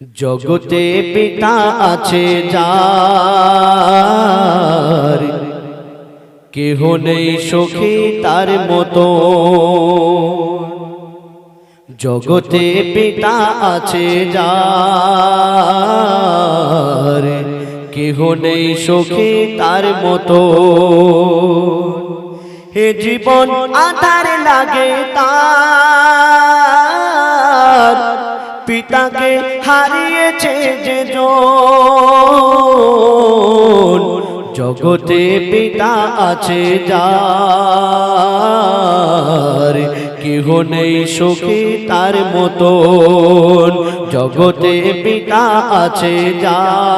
জগতে পিতা আছে যার, কেহ নেই সখী তার মতো। জগতে পিতা আছে যার, কেহ নেই সখী তার মতো। হে জীবন আধার লাগে তার, পিতাকে হারিয়েছে যে জন। জগতে পিতা আছে যার, কেহ নেই সখী তার মতন। জগতে পিতা আছে যার,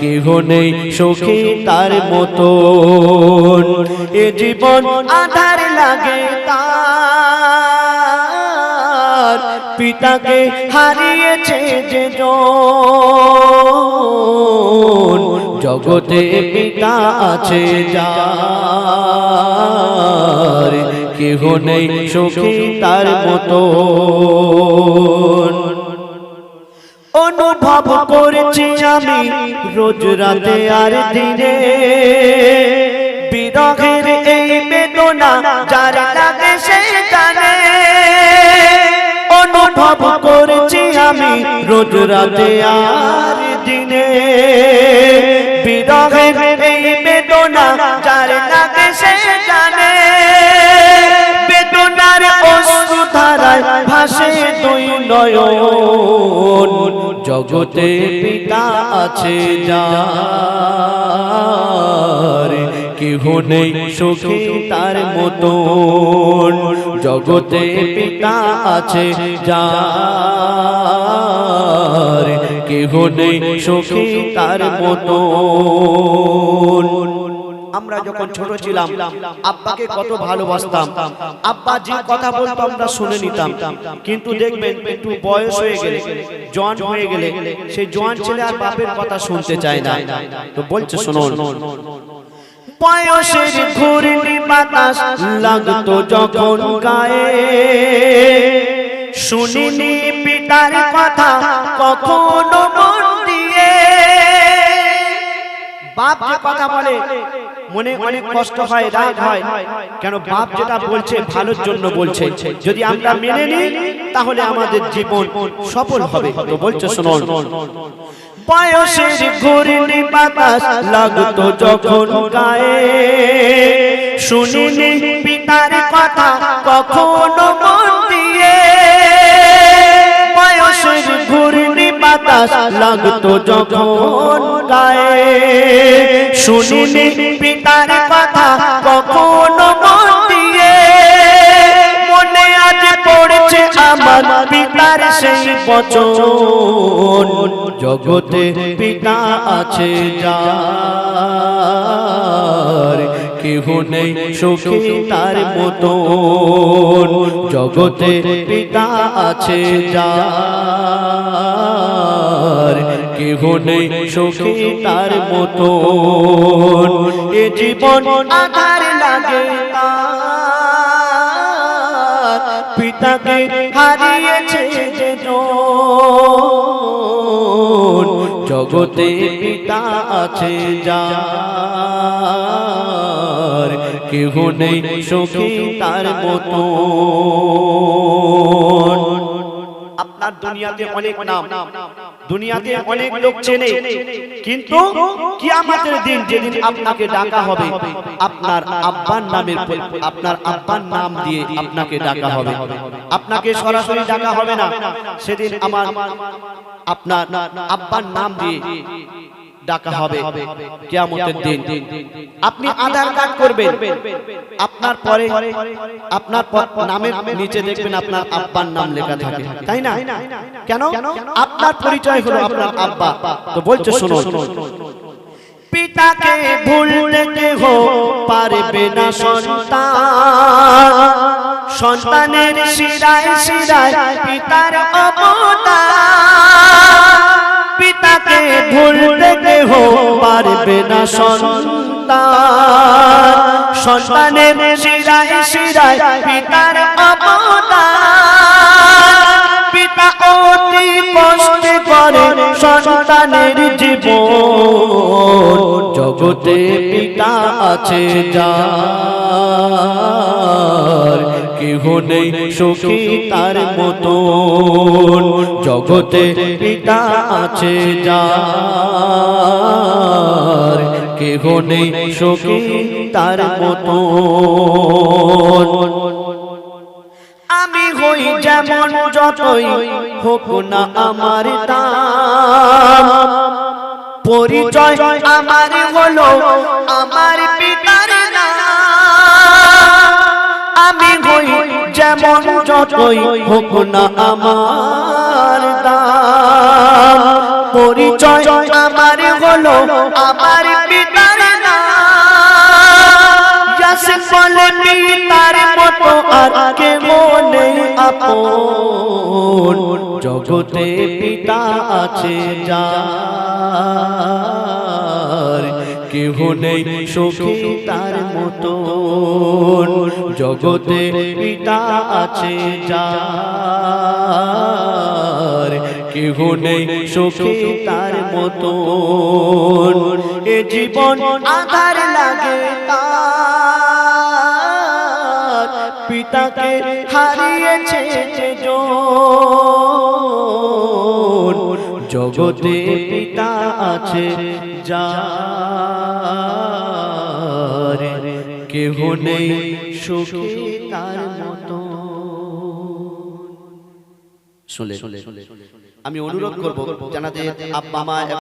কেহ নেই সখী তার মতন। এ জীবন আধার লাগে তার, পিতাকে হারিয়েছে যে জন। জগতে পিতা আছে যার, কেহ নেই সখী তার মতন। অনুভব করছি আমি রোজ রাতে আর দিনে, বিরহের এই বেদনা যার লাগে সে জানে। অনুভব করছি আমি রোজ রাতে আর দিনে, বিরহের এই বেদনা যার লাগে সে জানে। বেদনার অশ্রু ধারায় ভাসে দুই নয়ন। জগতে পিতা আছে যার, কেহ নেই সখী তার মতন। জগতে পিতা আছে যার, কেহ নেই সখী তার মতন। আমরা যখন ছোট ছিলাম আব্বাকে কত ভালোবাসতাম, আব্বা যে কথা বলতো আমরা শুনে নিতাম। কিন্তু দেখবেন একটু বয়স হয়ে গেলে, জওয়ান হয়ে গেলে, সেই জওয়ান ছেলে আর বাপের কথা শুনতে চায় না। তো বলছে শুনুন, বয়সের ঘূর্ণি বাতাস লাগতো যখন গায়ে, শুনিনি পিতার কথা কখনো মন দিয়ে। বাপ যে কথা বলে মনে অনেক কষ্ট হয়, রাগ হয়, কেন বাপ যেটা বলছে ভালোর জন্য বলছে। যদি আমরা মেনে নিই তাহলে আমাদের জীবন সফল হবে। তো বলছে শুনুন, বয়সের ঘূর্ণি বাতাস লাগতো যখন গায়ে, শুনিনি পিতার কথা কখনো মন দিয়ে। বয়সের ঘূর্ণি বাতাস লাগতো যখন গায়ে, শুনিনি পিতার কথা কখনো মন দিয়ে। মনে আজ পড়ছে আমার পিতার সেই বচন। জগতে পিতা আছে যার, কেহ নেই সখী তার মতন। জগতে পিতা আছে যার, কেহ নেই সখী তার মতন। এ জীবন আধার লাগে তার, পিতাকে হারিয়েছে যে জন। জগতে পিতা আছে যার, কেহ নেই সখী তার মতন। আপনার দুনিয়াতে অনেক নাম, দুনিয়াতে অনেক লোক চেনে, কিন্তু কিয়ামতের দিন যেদিন আপনাকে ডাকা হবে, আপনার আব্বার নামের, আপনার আব্বার নাম দিয়ে আপনাকে ডাকা হবে। আপনাকে সরাসরি ডাকা হবে না, সেদিন আমার আপনার আব্বার নাম দিয়ে ডাকা হবে কিয়ামতের দিন। আপনি আধার কার্ড করবেন, আপনার পরে আপনার নামের নিচে দেখবেন আপনার আব্বার নাম লেখা থাকে, তাই না? কেন? আপনার পরিচয় হলো আপনার আব্বা। তো বলছে শুনুন, পিতাকে ভুলতে কেহ পারবে না সন্তান, সন্তানের শিরায় শিরায় পিতার অবদান। পিতাকে ভুলতে কেহ পারবে না সন্তান, সন্তানের শিরায় শিরায় পিতার অবদান। পিতা সন্তানের জীবন, জগতে পিতা আছে যার, কেহ নেই সখী তার মতন। জগতে পিতা আছে যার, কেহ নেই সখী তার মতন। আমি হই যেমন যতই হোক না আমার দাম, পরিচয় আমার হলো আমার পিতার নাম। আমি হই যেমন যতই হোক না আমার দাম, পরিচয় আমার হলো আমার পিতার নাম। ইয়াসিন বলে পিতার মতো আর কেউ নেই আপন, জগতে পিতা আছে যার, কেহ নেই সখী তার মতন। জগতে পিতা আছে যার, কেহ নেই সখী তার মতন। এ জীবন আধার লাগে তার, পিতাকে হারিয়েছে যেজন। জগতে পিতা আছে যার, কেহ নেই সখী তার মতো। শুনলে আমি অনুরোধ করব জানাতে আব্বা মা